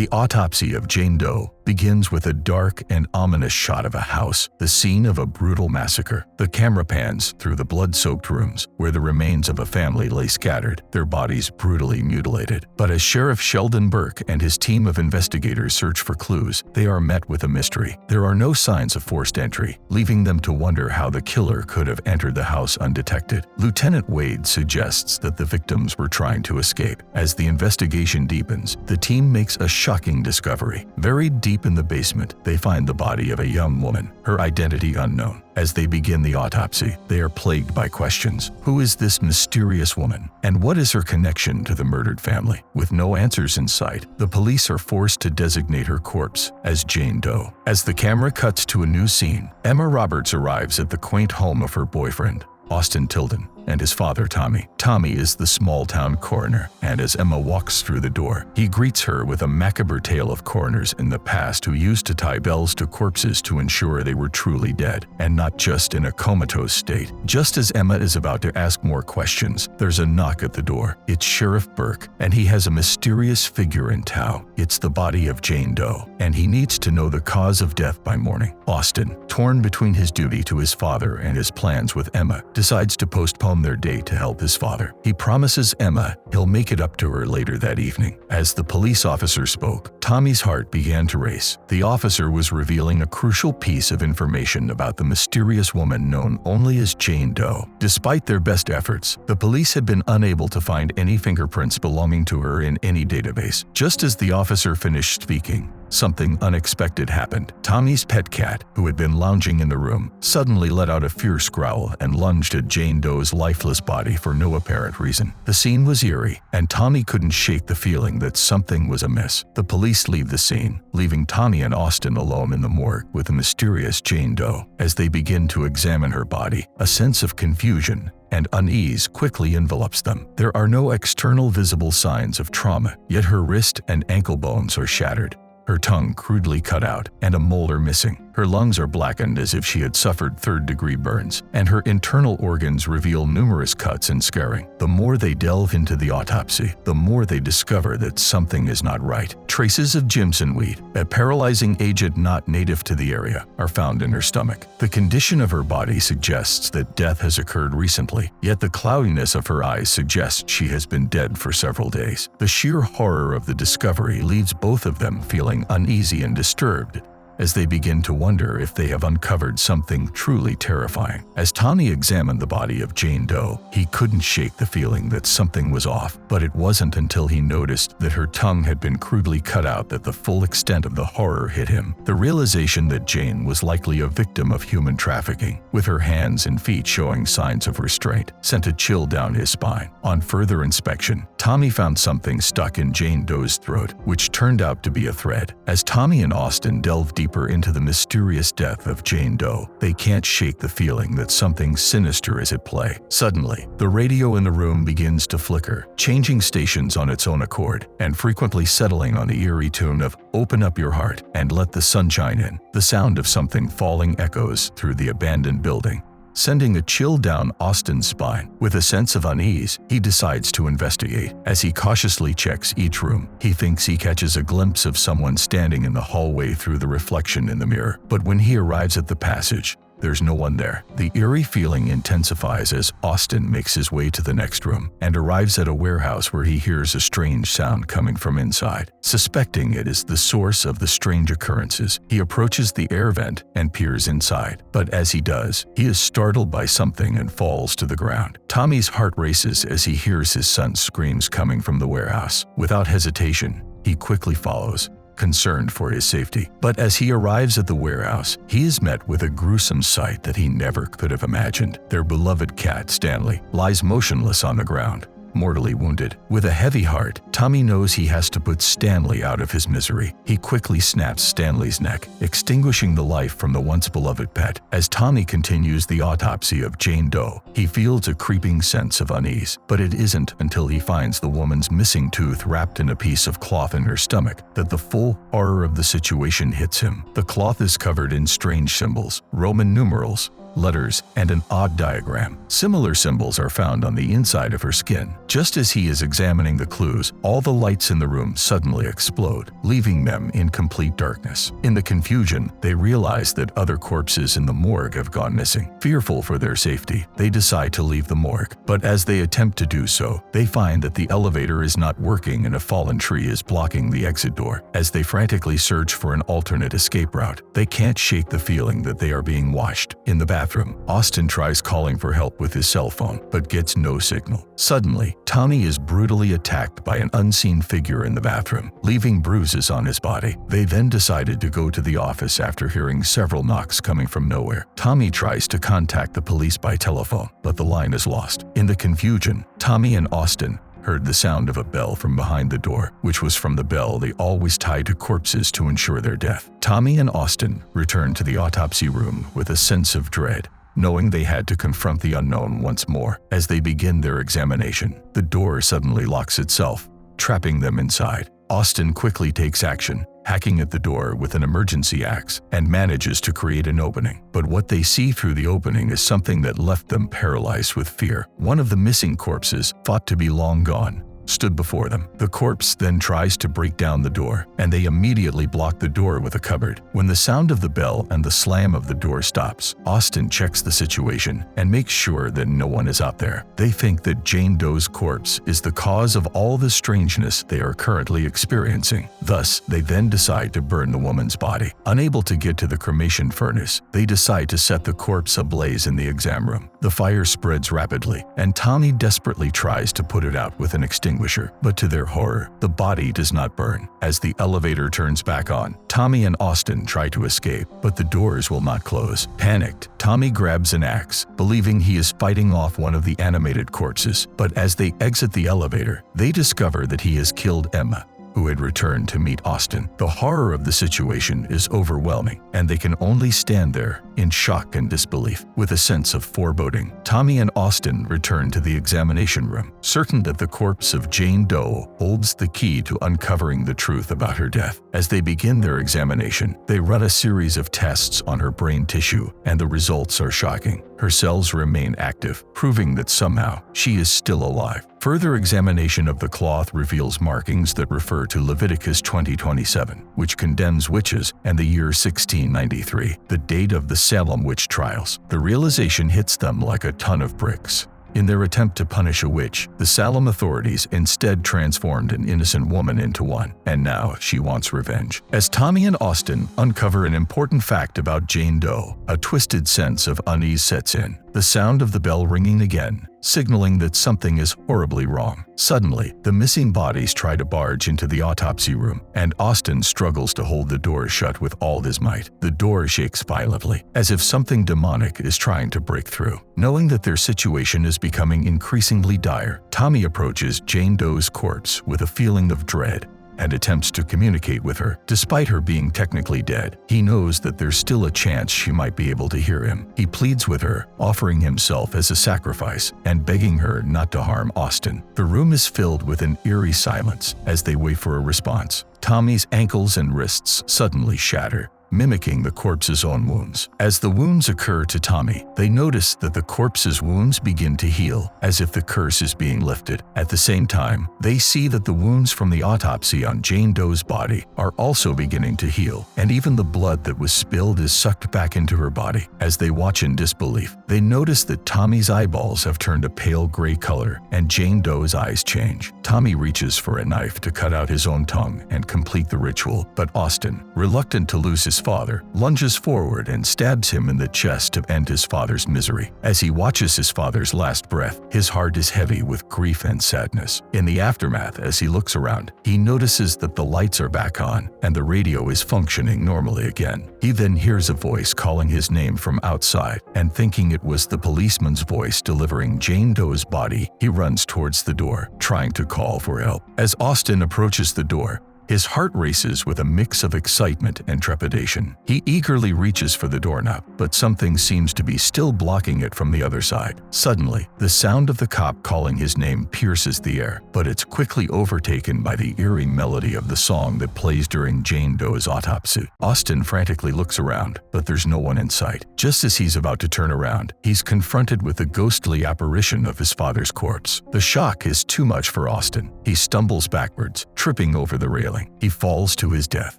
The autopsy of Jane Doe begins with a dark and ominous shot of a house, the scene of a brutal massacre. The camera pans through the blood-soaked rooms where the remains of a family lay scattered, their bodies brutally mutilated. But as Sheriff Sheldon Burke and his team of investigators search for clues, they are met with a mystery. There are no signs of forced entry, leaving them to wonder how the killer could have entered the house undetected. Lieutenant Wade suggests that the victims were trying to escape. As the investigation deepens, the team makes a shocking discovery. Buried deep in the basement, they find the body of a young woman, her identity unknown. As they begin the autopsy, they are plagued by questions. Who is this mysterious woman? And what is her connection to the murdered family? With no answers in sight, the police are forced to designate her corpse as Jane Doe. As the camera cuts to a new scene, Emma Roberts arrives at the quaint home of her boyfriend, Austin Tilden, and his father, Tommy. Tommy is the small-town coroner, and as Emma walks through the door, he greets her with a macabre tale of coroners in the past who used to tie bells to corpses to ensure they were truly dead, and not just in a comatose state. Just as Emma is about to ask more questions, there's a knock at the door. It's Sheriff Burke, and he has a mysterious figure in tow. It's the body of Jane Doe, and he needs to know the cause of death by morning. Austin, torn between his duty to his father and his plans with Emma, decides to postpone their date to help his father. He promises Emma he'll make it up to her later that evening. As the police officer spoke, Tommy's heart began to race. The officer was revealing a crucial piece of information about the mysterious woman known only as Jane Doe. Despite their best efforts, the police had been unable to find any fingerprints belonging to her in any database. Just as the officer finished speaking, something unexpected happened. Tommy's pet cat, who had been lounging in the room, suddenly let out a fierce growl and lunged at Jane Doe's lifeless body for no apparent reason. The scene was eerie, and Tommy couldn't shake the feeling that something was amiss. The police leave the scene, leaving Tommy and Austin alone in the morgue with the mysterious Jane Doe. As they begin to examine her body, a sense of confusion and unease quickly envelops them. There are no external visible signs of trauma, yet her wrist and ankle bones are shattered, her tongue crudely cut out, and a molar missing. Her lungs are blackened as if she had suffered third-degree burns, and her internal organs reveal numerous cuts and scarring. The more they delve into the autopsy, the more they discover that something is not right. Traces of Jimson weed, a paralyzing agent not native to the area, are found in her stomach. The condition of her body suggests that death has occurred recently, yet the cloudiness of her eyes suggests she has been dead for several days. The sheer horror of the discovery leaves both of them feeling uneasy and disturbed, as they begin to wonder if they have uncovered something truly terrifying. As Tommy examined the body of Jane Doe, he couldn't shake the feeling that something was off, but it wasn't until he noticed that her tongue had been crudely cut out that the full extent of the horror hit him. The realization that Jane was likely a victim of human trafficking, with her hands and feet showing signs of restraint, sent a chill down his spine. On further inspection, Tommy found something stuck in Jane Doe's throat, which turned out to be a thread. As Tommy and Austin delved deeper into the mysterious death of Jane Doe, they can't shake the feeling that something sinister is at play. Suddenly, the radio in the room begins to flicker, changing stations on its own accord, and frequently settling on the eerie tune of "Open Up Your Heart and Let the Sunshine In." The sound of something falling echoes through the abandoned building, sending a chill down Austin's spine. With a sense of unease, he decides to investigate. As he cautiously checks each room, he thinks he catches a glimpse of someone standing in the hallway through the reflection in the mirror. But when he arrives at the passage, there's no one there. The eerie feeling intensifies as Austin makes his way to the next room and arrives at a warehouse where he hears a strange sound coming from inside. Suspecting it is the source of the strange occurrences, he approaches the air vent and peers inside. But as he does, he is startled by something and falls to the ground. Tommy's heart races as he hears his son's screams coming from the warehouse. Without hesitation, he quickly follows, concerned for his safety. But as he arrives at the warehouse, he is met with a gruesome sight that he never could have imagined. Their beloved cat, Stanley, lies motionless on the ground, mortally wounded. With a heavy heart, Tommy knows he has to put Stanley out of his misery. He quickly snaps Stanley's neck, extinguishing the life from the once beloved pet. As Tommy continues the autopsy of Jane Doe, he feels a creeping sense of unease. But it isn't until he finds the woman's missing tooth wrapped in a piece of cloth in her stomach that the full horror of the situation hits him. The cloth is covered in strange symbols, Roman numerals, letters, and an odd diagram. Similar symbols are found on the inside of her skin. Just as he is examining the clues, all the lights in the room suddenly explode, leaving them in complete darkness. In the confusion, they realize that other corpses in the morgue have gone missing. Fearful for their safety, they decide to leave the morgue. But as they attempt to do so, they find that the elevator is not working and a fallen tree is blocking the exit door. As they frantically search for an alternate escape route, they can't shake the feeling that they are being watched. In the bathroom, Austin tries calling for help with his cell phone, but gets no signal. Suddenly, Tommy is brutally attacked by an unseen figure in the bathroom, leaving bruises on his body. They then decided to go to the office after hearing several knocks coming from nowhere. Tommy tries to contact the police by telephone, but the line is lost. In the confusion, Tommy and Austin heard the sound of a bell from behind the door, which was from the bell they always tied to corpses to ensure their death. Tommy and Austin returned to the autopsy room with a sense of dread, knowing they had to confront the unknown once more. As they begin their examination, the door suddenly locks itself, trapping them inside. Austin quickly takes action, hacking at the door with an emergency axe, and manages to create an opening. But what they see through the opening is something that left them paralyzed with fear. One of the missing corpses, thought to be long gone, stood before them. The corpse then tries to break down the door, and they immediately block the door with a cupboard. When the sound of the bell and the slam of the door stops, Austin checks the situation and makes sure that no one is out there. They think that Jane Doe's corpse is the cause of all the strangeness they are currently experiencing. Thus, they then decide to burn the woman's body. Unable to get to the cremation furnace, they decide to set the corpse ablaze in the exam room. The fire spreads rapidly, and Tommy desperately tries to put it out with an extinguisher. But to their horror, the body does not burn. As the elevator turns back on, Tommy and Austin try to escape, but the doors will not close. Panicked, Tommy grabs an axe, believing he is fighting off one of the animated corpses. But as they exit the elevator, they discover that he has killed Emma, who had returned to meet Austin. The horror of the situation is overwhelming, and they can only stand there in shock and disbelief. With a sense of foreboding, Tommy and Austin return to the examination room, certain that the corpse of Jane Doe holds the key to uncovering the truth about her death. As they begin their examination, they run a series of tests on her brain tissue, and the results are shocking. Her cells remain active, proving that somehow she is still alive. Further examination of the cloth reveals markings that refer to Leviticus 20:27, which condemns witches, and the year 1693, the date of the Salem witch trials. The realization hits them like a ton of bricks. In their attempt to punish a witch, the Salem authorities instead transformed an innocent woman into one, and now she wants revenge. As Tommy and Austin uncover an important fact about Jane Doe, a twisted sense of unease sets in. The sound of the bell ringing again, signaling that something is horribly wrong. Suddenly, the missing bodies try to barge into the autopsy room, and Austin struggles to hold the door shut with all his might. The door shakes violently, as if something demonic is trying to break through. Knowing that their situation is becoming increasingly dire, Tommy approaches Jane Doe's corpse with a feeling of dread and attempts to communicate with her. Despite her being technically dead, he knows that there's still a chance she might be able to hear him. He pleads with her, offering himself as a sacrifice and begging her not to harm Austin. The room is filled with an eerie silence as they wait for a response. Tommy's ankles and wrists suddenly shatter, mimicking the corpse's own wounds. As the wounds occur to Tommy, they notice that the corpse's wounds begin to heal, as if the curse is being lifted. At the same time, they see that the wounds from the autopsy on Jane Doe's body are also beginning to heal, and even the blood that was spilled is sucked back into her body. As they watch in disbelief, they notice that Tommy's eyeballs have turned a pale gray color, and Jane Doe's eyes change. Tommy reaches for a knife to cut out his own tongue and complete the ritual, but Austin, reluctant to lose his father, lunges forward and stabs him in the chest to end his father's misery. As he watches his father's last breath, his heart is heavy with grief and sadness. In the aftermath, as he looks around, he notices that the lights are back on and the radio is functioning normally again. He then hears a voice calling his name from outside, and thinking it was the policeman's voice delivering Jane Doe's body, he runs towards the door, trying to call for help. As Austin approaches the door, His heart races with a mix of excitement and trepidation. He eagerly reaches for the doorknob, but something seems to be still blocking it from the other side. Suddenly, the sound of the cop calling his name pierces the air, but it's quickly overtaken by the eerie melody of the song that plays during Jane Doe's autopsy. Austin frantically looks around, but there's no one in sight. Just as he's about to turn around, he's confronted with the ghostly apparition of his father's corpse. The shock is too much for Austin. He stumbles backwards, tripping over the railing. He falls to his death.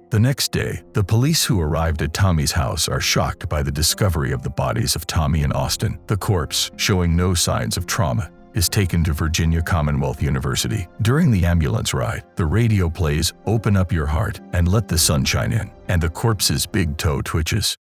The next day, the police who arrived at Tommy's house are shocked by the discovery of the bodies of Tommy and Austin. The corpse, showing no signs of trauma, is taken to Virginia Commonwealth University. During the ambulance ride, the radio plays "Open Up Your Heart and Let the Sunshine In," and the corpse's big toe twitches.